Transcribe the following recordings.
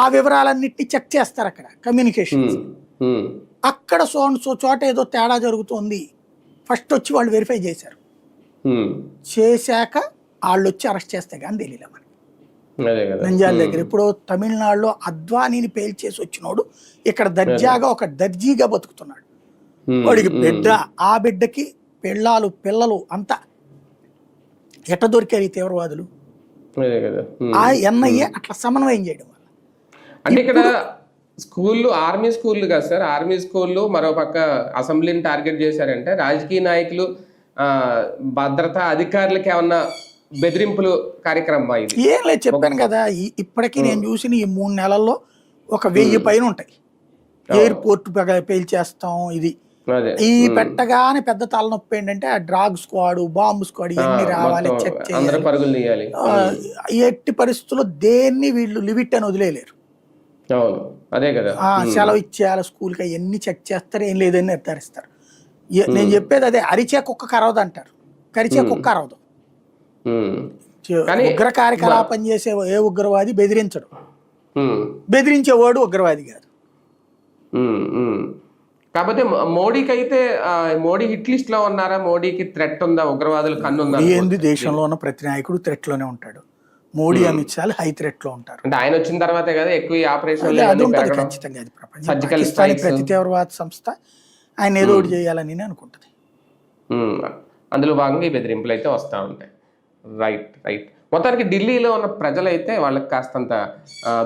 ఆ వివరాలన్నింటినీ చెక్ చేస్తారు అక్కడ కమ్యూనికేషన్స్. అక్కడ సో చోట ఏదో తేడా జరుగుతోంది ఫస్ట్ వచ్చి వాళ్ళు వెరిఫై చేశారు. చేశాక వాళ్ళు వచ్చి అరెస్ట్ చేస్తే కానీ తెలియలే మనకి. నంద్యాల దగ్గర ఇప్పుడు తమిళనాడులో అద్వానీని పేల్చేసి వచ్చినోడు ఇక్కడ దర్జాగా ఒక దర్జీగా బతుకుతున్నాడు. వాడికి బిడ్డ, ఆ బిడ్డకి పెళ్ళాలు పిల్లలు అంతా ఎట్ట దొరికారు ఈ తీవ్రవాదులు? ఆ ఎన్ఐఏ అట్లా సమన్వయం చేయడం వల్ల. అంటే ఇక్కడ స్కూళ్ళు ఆర్మీ స్కూళ్ళు కాదు సార్, ఆర్మీ స్కూళ్ళు మరోపక్క అసెంబ్లీని టార్గెట్ చేశారంటే రాజకీయ నాయకులు భద్రతా అధికారులకి ఏమన్నా బెదిరింపులు కార్యక్రమం ఇది? ఏం లేదు, చెప్పాను కదా ఇప్పటికీ నేను చూసిన ఈ 3 నెలల్లో ఒక 1000 పైన ఉంటాయి. ఎయిర్పోర్ట్ పేల్చేస్తాం ఇది ఈ పెట్టగానే పెద్ద తలనొప్పి ఏంటంటే ఆ డ్రాగ్ స్క్వాడ్, బాంబు స్క్వాడ్ ఇవన్నీ రావాలి, చెక్ చేయాలి. ఎట్టి పరిస్థితుల్లో దేన్ని వీళ్ళు లిమిట్ అని వదిలేయలేరు. అదే కదా, సెలవు ఇచ్చేయాలి స్కూల్కి, అవన్నీ చెక్ చేస్తారు, ఏం లేదని నిర్ధారిస్తారు. నేను చెప్పేది అదే, అరిచే కుక్క కరవదు అంటారు, కరిచే కుక్క అరవదు. ఉగ్ర కార్యకలాపం చేసే ఏ ఉగ్రవాది బెదిరించడు, బెదిరించేవాడు ఉగ్రవాది కాదు. కాకపోతే మోడీకి అయితే మోడీ హిట్ లిస్ట్ లో ఉన్నారా? మోడీకి థ్రెట్ ఉందా? ఉగ్రవాదులు కన్ను ఉందా? ఏంది, దేశంలో ఉన్న ప్రతి నాయకుడు థ్రెట్ లోనే ఉంటాడు. మోడీ, అమిత్ షా హై థ్రెట్ లో ఉంటారు. అంటే ఆయన వచ్చిన తర్వాతే కదా ఎక్కువ ఆపరేషన్ ఖచ్చితంగా. అది ప్రపంచం ప్రతి తీవ్రవాద సంస్థ ఆయన ఏదో ఒకటి చేయాలని అనుకుంటది. అందులో భాగంగా ఈ బెదిరింపులు అయితే వస్తూ ఉంటాయి. రైట్. మొత్తానికి ఢిల్లీలో ఉన్న ప్రజలైతే వాళ్ళకి కాస్తంత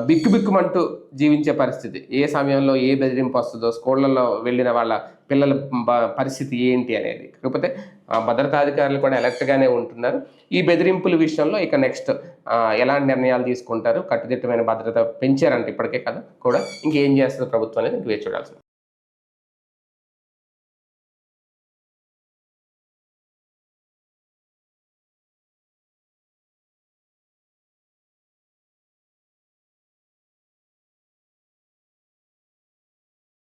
బిక్కుమంటూ జీవించే పరిస్థితి. ఏ సమయంలో ఏ బెదిరింపు వస్తుందో, స్కూళ్ళల్లో వెళ్ళిన వాళ్ళ పిల్లల పరిస్థితి ఏంటి అనేది. కాకపోతే భద్రతాధికారులు కూడా అలర్ట్గానే ఉంటున్నారు. ఈ బెదిరింపుల విషయంలో ఇక నెక్స్ట్ ఎలాంటి నిర్ణయాలు తీసుకుంటారు, కట్టుదిట్టమైన భద్రత పెంచారంటే ఇప్పటికే కదా కూడా, ఇంకేం చేస్తుంది ప్రభుత్వం అనేది వేచి చూడాల్సింది.